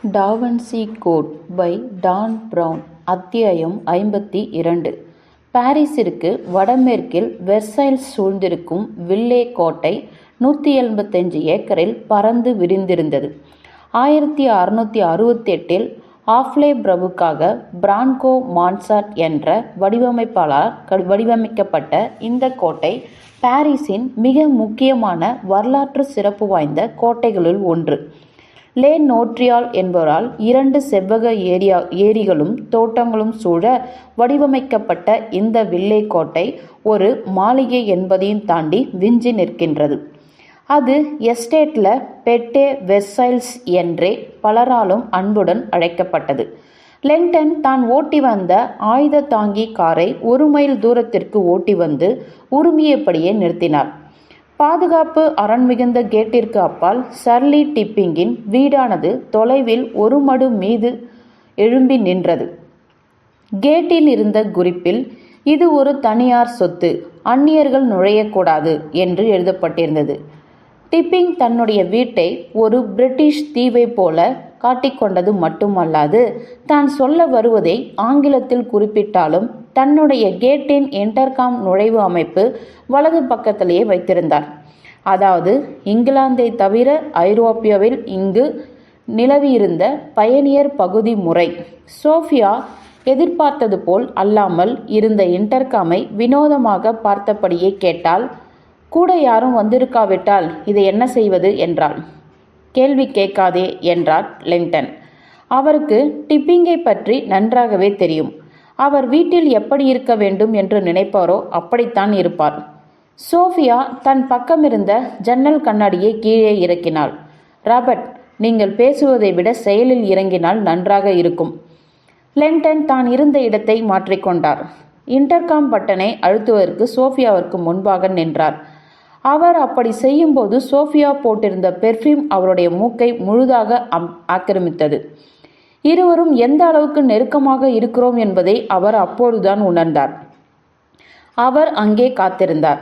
Da Vinci code by Dan Brown. அத்தியாயம் 52. பாரிஸிற்கு வடமேற்கில் Versailles சூழ்ந்திருக்கும் வில்லே கோட்டை 175 ஏக்கரில் பரந்து விரிந்திருந்தது. 1668 ஆஃப்லே பிரபுக்காக பிரான்கோ மான்சாட் என்ற வடிவமைப்பாளரால் வடிவமைக்கப்பட்ட இந்த கோட்டை பாரிஸின் மிக முக்கியமான வரலாற்று சிறப்பு வாய்ந்த கோட்டைகளுள் ஒன்று. லே நோட்ரியால் என்பவரால் 2 செவ்வக ஏரிகளும் தோட்டங்களும் சூழ வடிவமைக்கப்பட்ட இந்த வில்லே கோட்டை ஒரு மாளிகை என்பதையும் தாண்டி விஞ்சி நிற்கின்றது. அது எஸ்டேட்ல பெட்டே வெர்சைல்ஸ் என்றே பலராலும் அன்புடன் அழைக்கப்பட்டது. லெங்டன் தான் ஓட்டி வந்த ஆயுத தாங்கி காரை 1 மைல் தூரத்திற்கு ஓட்டி வந்து உரிமையபடியே நிறுத்தினார். பாதுகாப்பு அரண் மிகுந்த கேட்டிற்கு அப்பால் சர்லி டிப்பிங்கின் வீடானது தொலைவில் ஒரு மடு மீது எழும்பி நின்றது. கேட்டில் இருந்த குறிப்பில் இது ஒரு தனியார் சொத்து, அந்நியர்கள் நுழையக்கூடாது என்று எழுதப்பட்டிருந்தது. டிப்பிங் தன்னுடைய வீட்டை ஒரு பிரிட்டிஷ் தீவை போல காட்டிக்கொண்டது மட்டுமல்லாது, தான் சொல்ல வருவதை ஆங்கிலத்தில் குறிப்பிட்டாலும் தன்னுடைய கேட்டின் இன்டர்காம் நுழைவு அமைப்பு வலது பக்கத்திலேயே வைத்திருந்தார். அதாவது இங்கிலாந்தை தவிர ஐரோப்பியாவில் இங்கு நிலவியிருந்த பயணியர் பகுதி முறை. சோஃபியா எதிர்பார்த்தது போல் அல்லாமல் இருந்த இன்டர்காமை வினோதமாக பார்த்தபடியே கேட்டால், கூட யாரும் வந்திருக்காவிட்டால் இதை என்ன செய்வது என்றாள். கேள்வி கேட்காதே என்றார் லெங்டன். அவருக்கு டிப்பிங்கை பற்றி நன்றாகவே தெரியும். அவர் வீட்டில் எப்படி இருக்க வேண்டும் என்று நினைப்பாரோ அப்படித்தான் இருப்பார். சோஃபியா தன் பக்கமிருந்த ஜன்னல் கண்ணாடியை கீழே இறக்கினாள். ராபர்ட், நீங்கள் பேசுவதை விட செயலில் இறங்கினால் நன்றாக இருக்கும். லெங்டன் தான் இருந்த இடத்தை மாற்றிக்கொண்டார். இன்டர்காம் பட்டனை அழுத்துவதற்கு சோஃபியாவிற்கு முன்பாக நின்றார். அவர் அப்படி செய்யும்போது சோஃபியா போட்டிருந்த பெர்ஃப்யூம் அவருடைய மூக்கை முழுதாக ஆக்கிரமித்தது. இருவரும் எந்த அளவுக்கு நெருக்கமாக இருக்கிறோம் என்பதை அவர் அப்போதுதான் உணர்ந்தார். அவர் அங்கே காத்திருந்தார்.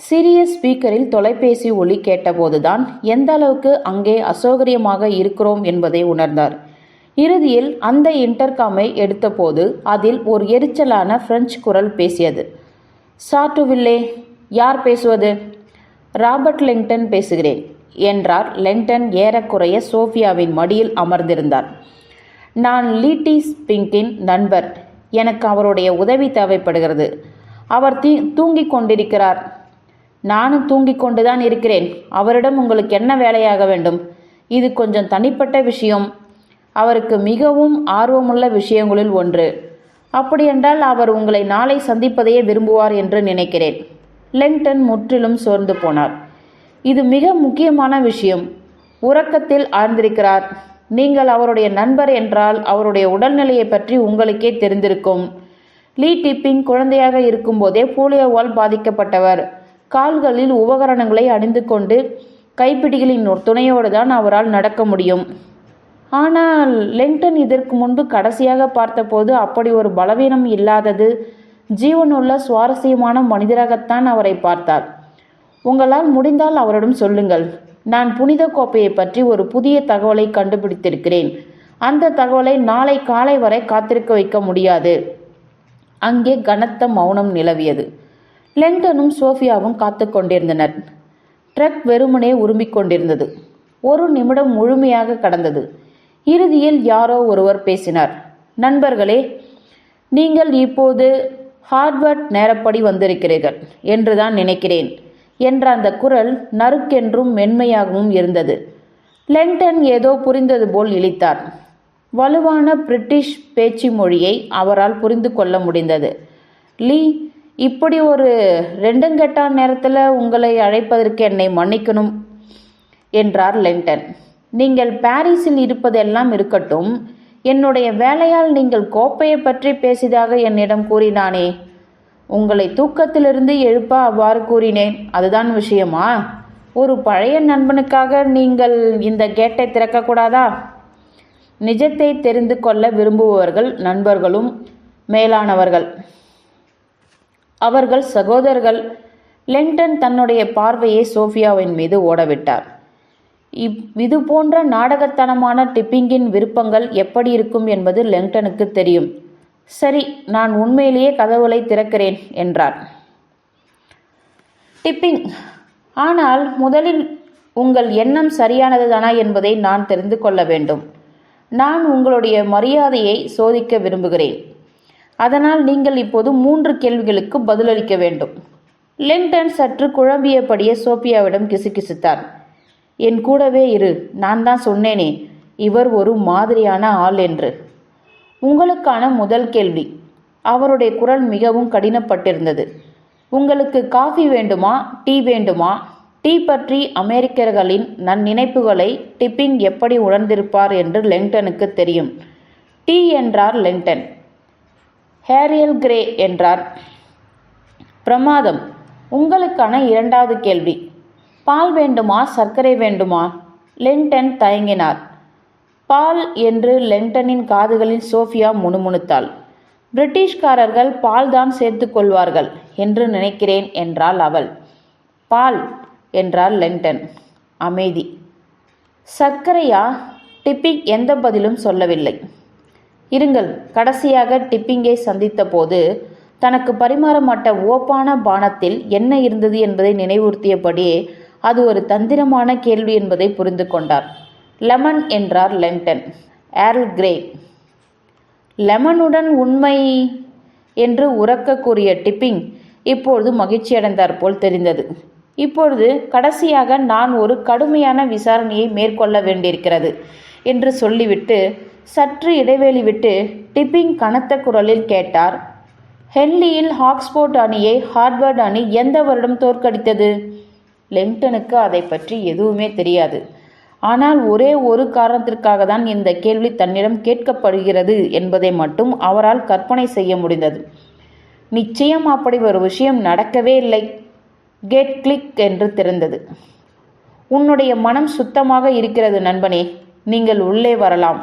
சிறிய ஸ்பீக்கரில் தொலைபேசி ஒலி கேட்டபோதுதான் எந்த அளவுக்கு அங்கே அசௌகரியமாக இருக்கிறோம் என்பதை உணர்ந்தார். இறுதியில் அந்த இன்டர்காமை எடுத்தபோது அதில் ஒரு எரிச்சலான பிரெஞ்சு குரல் பேசியது. சாட்டுவில்லே, யார் பேசுவது? ராபர்ட் லெங்டன் பேசுகிறேன் என்றார். லெங்டன் ஏறக்குறைய சோஃபியாவின் மடியில் அமர்ந்திருந்தார். நான் லீட்டி ஸ்பிங்கின் நண்பர். எனக்கு அவருடைய உதவி தேவைப்படுகிறது. அவர் தூங்கிக் கொண்டிருக்கிறார். நானும் தூங்கிக் கொண்டுதான் இருக்கிறேன். அவரிடம் உங்களுக்கு என்ன வேலையாக வேண்டும்? இது கொஞ்சம் தனிப்பட்ட விஷயம். அவருக்கு மிகவும் ஆர்வமுள்ள விஷயங்களில் ஒன்று. அப்படியென்றால் அவர் உங்களை நாளை சந்திப்பதையே விரும்புவார் என்று நினைக்கிறேன். லெங்டன் முற்றிலும் சோர்ந்து போனார். இது மிக முக்கியமான விஷயம். உறக்கத்தில் ஆழ்ந்திருக்கிறார். நீங்கள் அவருடைய நண்பர் என்றால் அவருடைய உடல்நிலையை பற்றி உங்களுக்கே தெரிந்திருக்கும். லீ டிப்பிங் குழந்தையாக இருக்கும்போதே போலியோவால் பாதிக்கப்பட்டவர். கால்களில் உபகரணங்களை அணிந்து கொண்டு கைப்பிடிகளின் துணையோடு தான் அவரால் நடக்க முடியும். ஆனால் லெங்டன் இதற்கு முன்பு கடைசியாக பார்த்தபோது அப்படி ஒரு பலவீனம் இல்லாதது, ஜீவனுள்ள சுவாரஸ்யமான மனிதராகத்தான் அவரை பார்த்தார். உங்களால் முடிந்தால் அவரிடம் சொல்லுங்கள். நான் புனித கோப்பையை பற்றி ஒரு புதிய தகவலை கண்டுபிடித்திருக்கிறேன். அந்த தகவலை நாளை காலை வரை காத்திருக்க வைக்க முடியாது. அங்கே கனத்த மௌனம் நிலவியது. லெங்டனும் சோஃபியாவும் காத்து கொண்டிருந்தனர். ட்ரக் வெறுமனே உருமிக் கொண்டிருந்தது. 1 நிமிடம் முழுமையாக கடந்தது. இறுதியில் யாரோ ஒருவர் பேசினார். நண்பர்களே, நீங்கள் இப்போது ஹார்வர்ட் நேரப்படி வந்திருக்கிறீர்கள் என்றுதான் நினைக்கிறேன் என்ற அந்த குரல் நறுக்கென்றும் மென்மையாகவும் இருந்தது. லெங்டன் ஏதோ புரிந்தது போல் இழித்தார். வலுவான பிரிட்டிஷ் பேச்சு மொழியை அவரால் புரிந்து கொள்ள முடிந்தது. லீ, இப்படி ஒரு ரெண்டுங்கெட்டான் நேரத்தில் உங்களை அழைப்பதற்கு என்னை மன்னிக்கணும் என்றார் லெங்டன். நீங்கள் பாரிஸில் இருப்பதெல்லாம் இருக்கட்டும், என்னுடைய வேலையால் நீங்கள் கோப்பையை பற்றி பேசியதாக என்னிடம் கூறினானே, உங்களை தூக்கத்திலிருந்து எழுப்ப அவ்வாறு கூறினேன். அதுதான் விஷயமா? ஒரு பழைய நண்பனுக்காக நீங்கள் இந்த கேட்டை திறக்கக்கூடாதா? நிஜத்தை தெரிந்து கொள்ள விரும்புபவர்கள் நண்பர்களும் மேலானவர்கள். அவர்கள் சகோதரர்கள். லெங்டன் தன்னுடைய பார்வையை சோஃபியாவின் மீது ஓடவிட்டார். இது போன்ற நாடகத்தனமான டிப்பிங்கின் விருப்பங்கள் எப்படி இருக்கும் என்பது லெங்டனுக்கு தெரியும். சரி, நான் உண்மையிலேயே கதவுகளை திறக்கிறேன் என்றார் டிப்பிங். ஆனால் முதலில் உங்கள் எண்ணம் சரியானதுதானா என்பதை நான் தெரிந்து கொள்ள வேண்டும். நான் உங்களுடைய மரியாதையை சோதிக்க விரும்புகிறேன். அதனால் நீங்கள் இப்போது 3 கேள்விகளுக்கு பதிலளிக்க வேண்டும். லெங்டன் சற்று குழம்பியபடியே சோபியாவிடம் கிசுகிசுத்தார். என் கூடவே இரு, நான் தான் சொன்னேனே இவர் ஒரு மாதிரியான ஆள் என்று. உங்களுக்கான முதல் கேள்வி. அவருடைய குரல் மிகவும் கடினப்பட்டிருந்தது. உங்களுக்கு காஃபி வேண்டுமா, டீ வேண்டுமா? டீ பற்றி அமெரிக்கர்களின் நன்னினைப்புகளை டிப்பிங் எப்படி உணர்ந்திருப்பார் என்று லெங்டனுக்கு தெரியும். டீ என்றார் லெங்டன். ஹேரியல் கிரே என்றார். பிரமாதம். உங்களுக்கான 2வது கேள்வி. பால் வேண்டுமா, சர்க்கரை வேண்டுமா? லெங்டன் தயங்கினார். பால் என்று லெங்டனின் காதுகளில் சோஃபியா முணுமுணுத்தாள். பிரிட்டிஷ்காரர்கள் பால் தான் சேர்த்து கொள்வார்கள் என்று நினைக்கிறேன் என்றாள் அவள். பால் என்றார் லெங்டன். அமைதி. சர்க்கரையா? டிப்பிங் எந்த பதிலும் சொல்லவில்லை. இருங்கள். கடைசியாக டிப்பிங்கை சந்தித்த போது தனக்கு பரிமாறப்பட்ட ஓப்பான பானத்தில் என்ன இருந்தது என்பதை நினைவுறுத்தியபடியே அது ஒரு தந்திரமான கேள்வி என்பதை புரிந்து கொண்டார். லெமன் என்றார் லெங்டன். Earl grey. லெமனுடன் உண்மை என்று உரக்க கூறிய டிப்பிங் இப்பொழுது மகிழ்ச்சியடைந்தார் போல் தெரிந்தது. இப்பொழுது கடைசியாக நான் ஒரு கடுமையான விசாரணையை மேற்கொள்ள வேண்டியிருக்கிறது என்று சொல்லிவிட்டு சற்று இடைவெளி விட்டு டிப்பிங் கனத்த குரலில் கேட்டார். ஹென்லியில் ஆக்ஸ்போர்ட் அணியை ஹார்வர்ட் அணி எந்த வருடம் தோற்கடித்தது? லெங்டனுக்கு அதை பற்றி எதுவுமே தெரியாது. ஆனால் ஒரே ஒரு காரணத்திற்காக தான் இந்த கேள்வி தன்னிடம் கேட்கப்படுகிறது என்பதை மட்டும் அவரால் கற்பனை செய்ய முடிந்தது. நிச்சயம் அப்படி ஒரு விஷயம் நடக்கவே இல்லை. கேட் கிளிக் என்று திறந்தது. உன்னுடைய மனம் சுத்தமாக இருக்கிறது நண்பனே, நீங்கள் உள்ளே வரலாம்